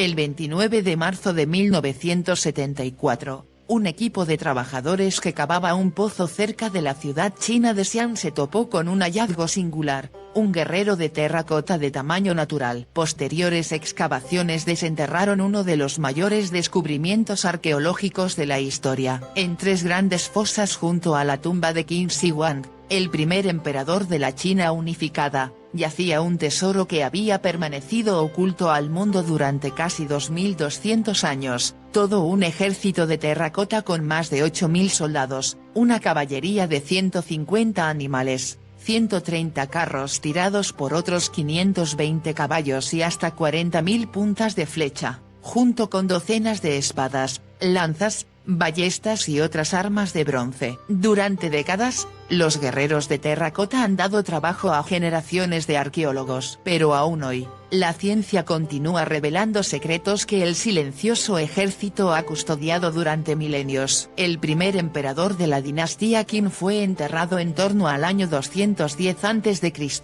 El 29 de marzo de 1974, un equipo de trabajadores que cavaba un pozo cerca de la ciudad china de Xi'an se topó con un hallazgo singular, un guerrero de terracota de tamaño natural. Posteriores excavaciones desenterraron uno de los mayores descubrimientos arqueológicos de la historia. En 3 grandes fosas junto a la tumba de Qin Shi Huang, el primer emperador de la China unificada, yacía un tesoro que había permanecido oculto al mundo durante casi 2200 años, todo un ejército de terracota con más de 8000 soldados, una caballería de 150 animales, 130 carros tirados por otros 520 caballos y hasta 40.000 puntas de flecha, junto con docenas de espadas, lanzas, ballestas y otras armas de bronce. Durante décadas, los guerreros de terracota han dado trabajo a generaciones de arqueólogos. Pero aún hoy, la ciencia continúa revelando secretos que el silencioso ejército ha custodiado durante milenios. El primer emperador de la dinastía Qin fue enterrado en torno al año 210 a.C.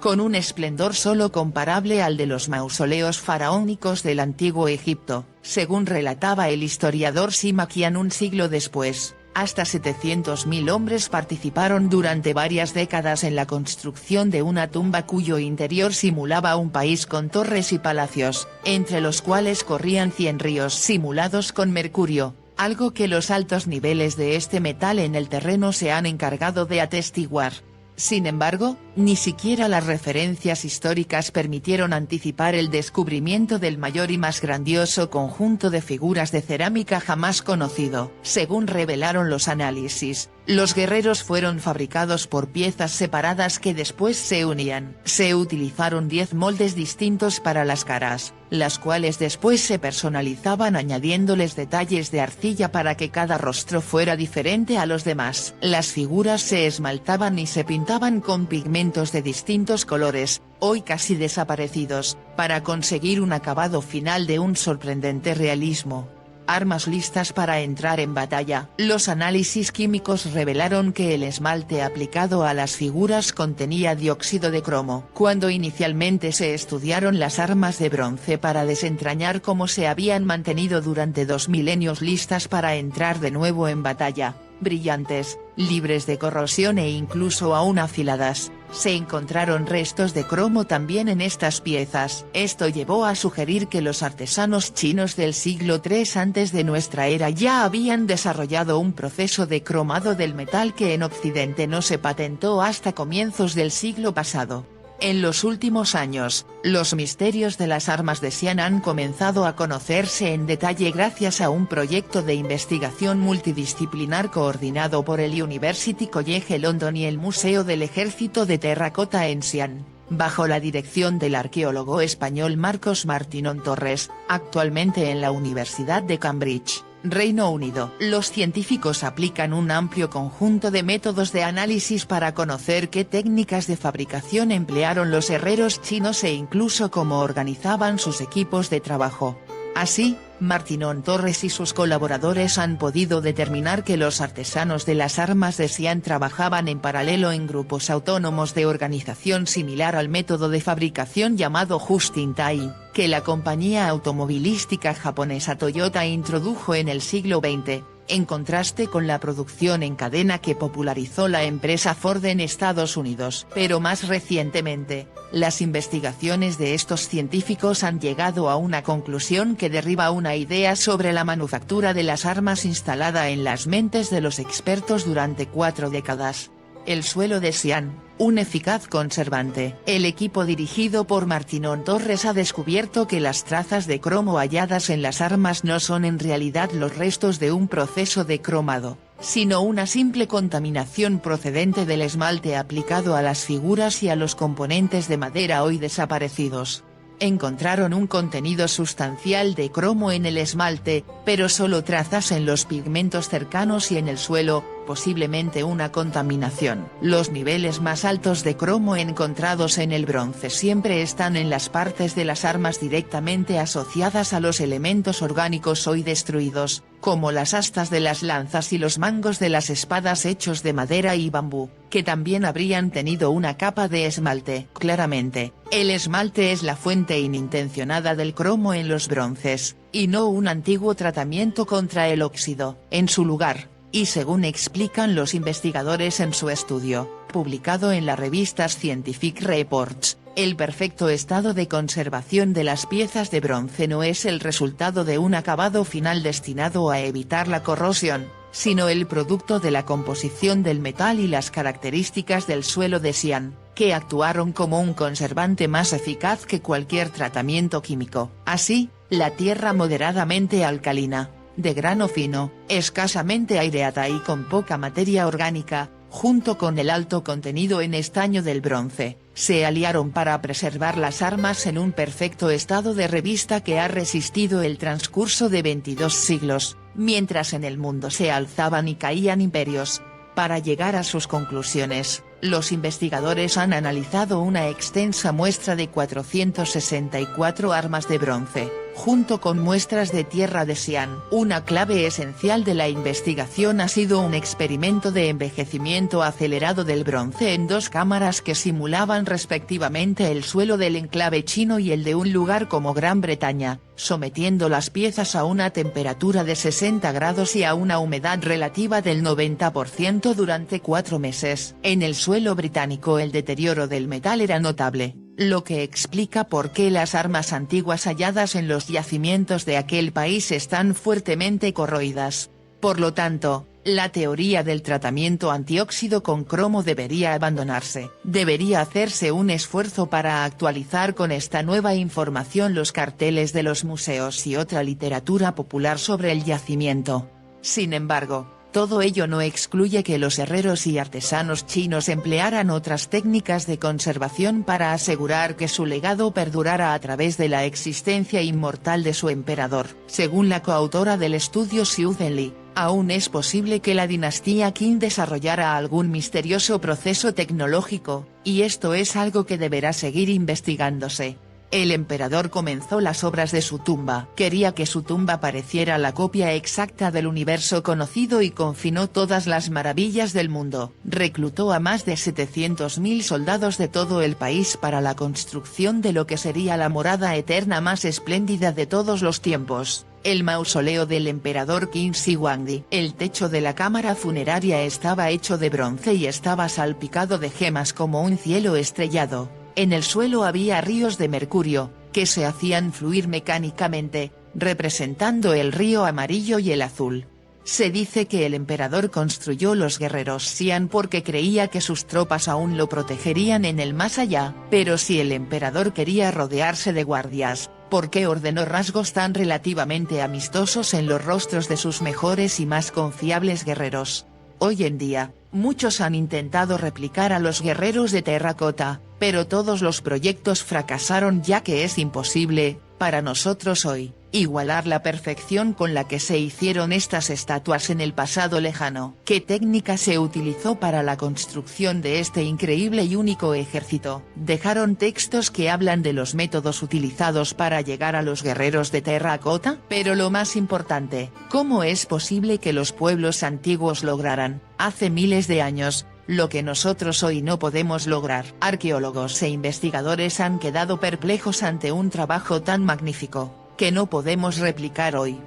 con un esplendor solo comparable al de los mausoleos faraónicos del antiguo Egipto, según relataba el historiador Sima Qian un siglo después. Hasta 700.000 hombres participaron durante varias décadas en la construcción de una tumba cuyo interior simulaba un país con torres y palacios, entre los cuales corrían 100 ríos simulados con mercurio, algo que los altos niveles de este metal en el terreno se han encargado de atestiguar. Sin embargo, ni siquiera las referencias históricas permitieron anticipar el descubrimiento del mayor y más grandioso conjunto de figuras de cerámica jamás conocido. Según revelaron los análisis, los guerreros fueron fabricados por piezas separadas que después se unían. Se utilizaron 10 moldes distintos para las caras, las cuales después se personalizaban añadiéndoles detalles de arcilla para que cada rostro fuera diferente a los demás. Las figuras se esmaltaban y se pintaban con pigmentos de distintos colores, hoy casi desaparecidos, para conseguir un acabado final de un sorprendente realismo. Armas listas para entrar en batalla. Los análisis químicos revelaron que el esmalte aplicado a las figuras contenía dióxido de cromo. Cuando inicialmente se estudiaron las armas de bronce para desentrañar cómo se habían mantenido durante 2 milenios listas para entrar de nuevo en batalla, brillantes, libres de corrosión e incluso aún afiladas, se encontraron restos de cromo también en estas piezas. Esto llevó a sugerir que los artesanos chinos del siglo III antes de nuestra era ya habían desarrollado un proceso de cromado del metal que en Occidente no se patentó hasta comienzos del siglo pasado. En los últimos años, los misterios de las armas de Xi'an han comenzado a conocerse en detalle gracias a un proyecto de investigación multidisciplinar coordinado por el University College London y el Museo del Ejército de Terracota en Xi'an, bajo la dirección del arqueólogo español Marcos Martinón Torres, actualmente en la Universidad de Cambridge, Reino Unido. Los científicos aplican un amplio conjunto de métodos de análisis para conocer qué técnicas de fabricación emplearon los herreros chinos e incluso cómo organizaban sus equipos de trabajo. Así, Martinón Torres y sus colaboradores han podido determinar que los artesanos de las armas de Xi'an trabajaban en paralelo en grupos autónomos de organización similar al método de fabricación llamado Just-in-Time, que la compañía automovilística japonesa Toyota introdujo en el siglo XX, en contraste con la producción en cadena que popularizó la empresa Ford en Estados Unidos. Pero más recientemente, las investigaciones de estos científicos han llegado a una conclusión que derriba una idea sobre la manufactura de las armas instalada en las mentes de los expertos durante 4 décadas. El suelo de Xi'an, un eficaz conservante. El equipo dirigido por Martinón Torres ha descubierto que las trazas de cromo halladas en las armas no son en realidad los restos de un proceso de cromado, sino una simple contaminación procedente del esmalte aplicado a las figuras y a los componentes de madera hoy desaparecidos. Encontraron un contenido sustancial de cromo en el esmalte, pero solo trazas en los pigmentos cercanos y en el suelo, posiblemente una contaminación. Los niveles más altos de cromo encontrados en el bronce siempre están en las partes de las armas directamente asociadas a los elementos orgánicos hoy destruidos, como las astas de las lanzas y los mangos de las espadas hechos de madera y bambú, que también habrían tenido una capa de esmalte. Claramente, El esmalte es la fuente inintencionada del cromo en los bronces, y no un antiguo tratamiento contra el óxido. En su lugar, y según explican los investigadores en su estudio, publicado en la revista Scientific Reports, el perfecto estado de conservación de las piezas de bronce no es el resultado de un acabado final destinado a evitar la corrosión, sino el producto de la composición del metal y las características del suelo de Xi'an, que actuaron como un conservante más eficaz que cualquier tratamiento químico. Así, la tierra moderadamente alcalina, de grano fino, escasamente aireada y con poca materia orgánica, junto con el alto contenido en estaño del bronce, se aliaron para preservar las armas en un perfecto estado de revista que ha resistido el transcurso de 22 siglos, mientras en el mundo se alzaban y caían imperios. Para llegar a sus conclusiones, los investigadores han analizado una extensa muestra de 464 armas de bronce, junto con muestras de tierra de Xi'an. Una clave esencial de la investigación ha sido un experimento de envejecimiento acelerado del bronce en dos cámaras que simulaban respectivamente el suelo del enclave chino y el de un lugar como Gran Bretaña, sometiendo las piezas a una temperatura de 60 grados y a una humedad relativa del 90% durante 4 meses. En el suelo británico el deterioro del metal era notable, lo que explica por qué las armas antiguas halladas en los yacimientos de aquel país están fuertemente corroídas. Por lo tanto, la teoría del tratamiento antióxido con cromo debería abandonarse. Debería hacerse un esfuerzo para actualizar con esta nueva información los carteles de los museos y otra literatura popular sobre el yacimiento. Sin embargo, todo ello no excluye que los herreros y artesanos chinos emplearan otras técnicas de conservación para asegurar que su legado perdurara a través de la existencia inmortal de su emperador. Según la coautora del estudio Xu Zhenli, aún es posible que la dinastía Qin desarrollara algún misterioso proceso tecnológico, y esto es algo que deberá seguir investigándose. El emperador comenzó las obras de su tumba. Quería que su tumba pareciera la copia exacta del universo conocido y confinó todas las maravillas del mundo. Reclutó a más de 700.000 soldados de todo el país para la construcción de lo que sería la morada eterna más espléndida de todos los tiempos, el mausoleo del emperador Qin Shi Huangdi. El techo de la cámara funeraria estaba hecho de bronce y estaba salpicado de gemas como un cielo estrellado. En el suelo había ríos de mercurio, que se hacían fluir mecánicamente, representando el río amarillo y el azul. Se dice que el emperador construyó los guerreros Xi'an porque creía que sus tropas aún lo protegerían en el más allá, pero si el emperador quería rodearse de guardias, ¿por qué ordenó rasgos tan relativamente amistosos en los rostros de sus mejores y más confiables guerreros? Hoy en día, muchos han intentado replicar a los guerreros de terracota, pero todos los proyectos fracasaron ya que es imposible, para nosotros hoy, igualar la perfección con la que se hicieron estas estatuas en el pasado lejano. ¿Qué técnica se utilizó para la construcción de este increíble y único ejército? Dejaron textos que hablan de los métodos utilizados para llegar a los guerreros de terracota, pero lo más importante, ¿cómo es posible que los pueblos antiguos lograran, hace miles de años, lo que nosotros hoy no podemos lograr? Arqueólogos e investigadores han quedado perplejos ante un trabajo tan magnífico, que no podemos replicar hoy.